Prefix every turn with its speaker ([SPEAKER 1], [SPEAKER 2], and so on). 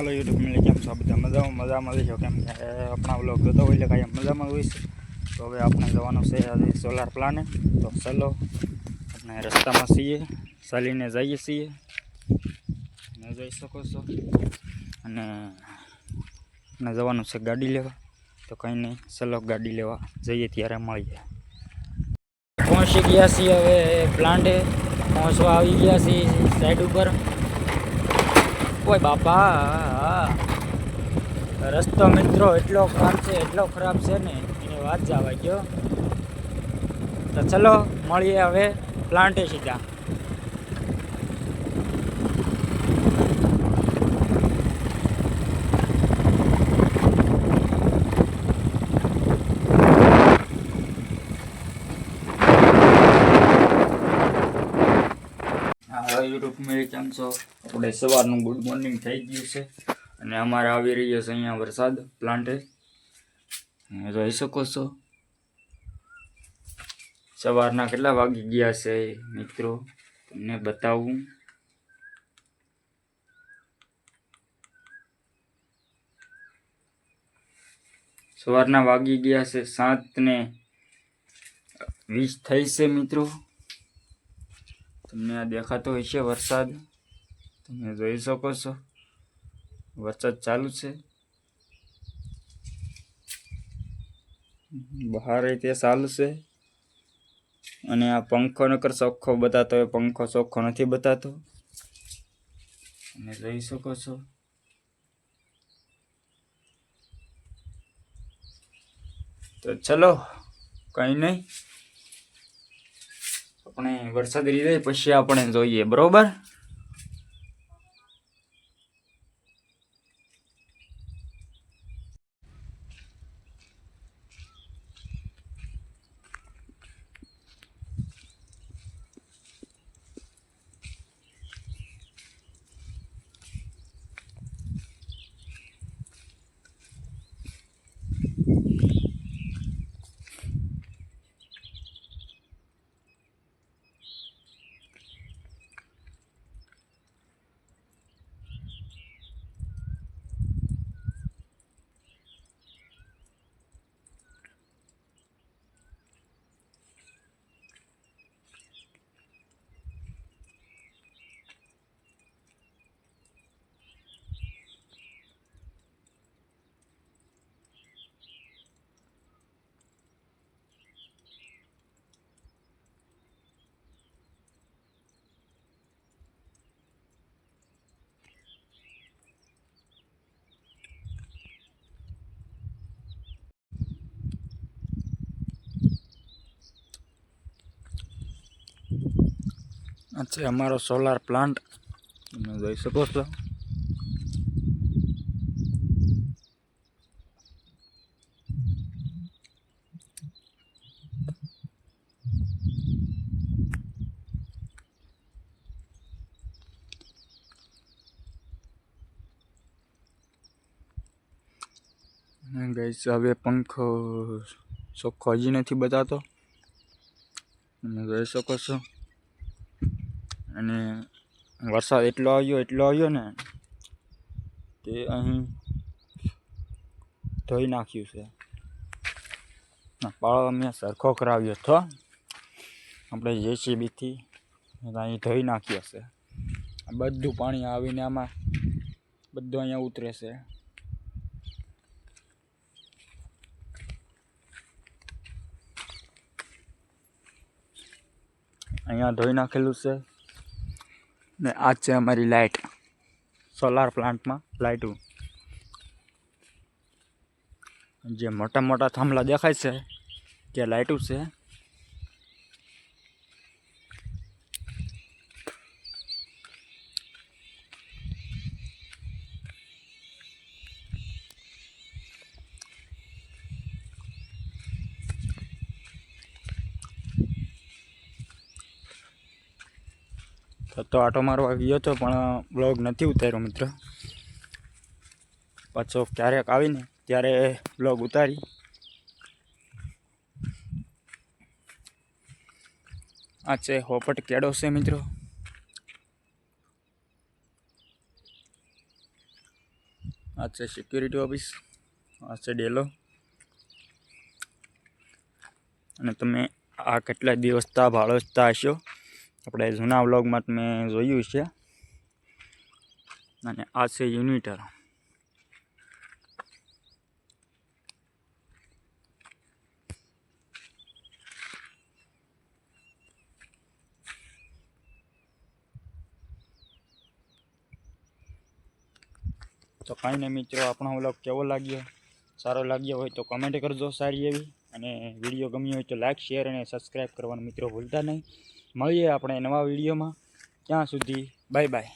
[SPEAKER 1] Hello YouTube में केम छो બધા મજામાં લેજો કેમ કે આપણા વ્લોગ જોતો હોય એટલે કાંઈ મજામાં હોય છે। તો હવે આપણે જવાનું છે આજે સોલાર પ્લાને। તો ચલો આપણે રસ્તામાં છીએ, ચાલીને જઈએ છીએ અને જઈ શકો છો અને આપણે જવાનું છે ગાડી લેવા। તો કંઈ નહીં, ચલો ગાડી લેવા જઈએ ત્યારે મળીએ। પહોંચી ગયા છીએ હવે પ્લાન્ટે, પહોંચવા આવી ગયા છીએ સાઈડ ઉપર। ઓય બાપા, રસ્તો મિત્રો એટલો ખરાબ છે ને એની વાત જવા ગયો। તો ચલો મળીએ હવે પ્લાન્ટે સીધા। હા યુટ્યુબ મેં કેમ છો? આપણે સવારનું ગુડ મોર્નિંગ થઈ ગયું છે અને અમારે આવી રહ્યો છે અહીંયા વરસાદ પ્લાન્ટે, જોઈ શકો છો। સવારના કેટલા વાગી ગયા છે મિત્રો તમને બતાવું। સવારના વાગી ગયા છે 7:20 થઈ છે મિત્રો। તમને આ દેખાતો હશે વરસાદ, તમે જોઈ શકો છો વરસાદ ચાલુ છે। બહાર તે ચાલુ છે અને આ પંખો નકર ચોખ્ખો બતાતો હોય, પંખો ચોખ્ખો નથી બતાતો, તમે જોઈ શકો છો। તો ચલો કંઈ નહીં, આપણે વરસાદ રીધે પછી આપણે જોઈએ, બરોબર। આ છે અમારો સોલાર પ્લાન્ટ, તમે જોઈ શકો છો। ગાઈસ હવે પંખો ચોખ્ખો હજી નથી બતાતો, તમે જોઈ શકો છો। અને વરસાદ એટલો આવ્યો ને કે અહીં ધોઈ નાખ્યું છે। પાળો અમે સરખો કરાવ્યો હતો આપણે JCBથી, અહીં ધોઈ નાખ્યો છે। આ બધું પાણી આવીને આમાં બધું અહીંયા ઉતરે છે। અહીંયા ધોઈ નાખેલું છે ને આ છે અમારી લાઇટ, સોલાર પ્લાન્ટમાં લાઇટું જે મોટા મોટા થાંભલા દેખાય છે તે લાઇટું છે। તો આટો મારવા ગયો હતો પણ બ્લોગ નથી ઉતાર્યો મિત્ર, પાછો ક્યારેક આવીને ત્યારે બ્લોગ ઉતારી। આ છે હોપટ કેડો છે મિત્રો। આ છે સિક્યુરિટી ઓફિસ, આ છે ડેલો. અને તમે આ કેટલા દિવસતા ભાળવતા હશો, આપણે જૂના વ્લોગમાં તમે જોયું છે. અને આ છે યુનિટર. તો કાંઈ નહીં મિત્રો, આપણો વ્લોગ કેવો લાગ્યો, સારો લાગ્યો હોય તો કમેન્ટ કરજો સારી એવી. અને વિડીયો ગમ્યો હોય તો લાઈક, શેર અને સબસ્ક્રાઈબ કરવાનું મિત્રો ભૂલતા નહીં. મળીએ આપણે નવા વિડીયોમાં. ત્યાં સુધી બાય બાય.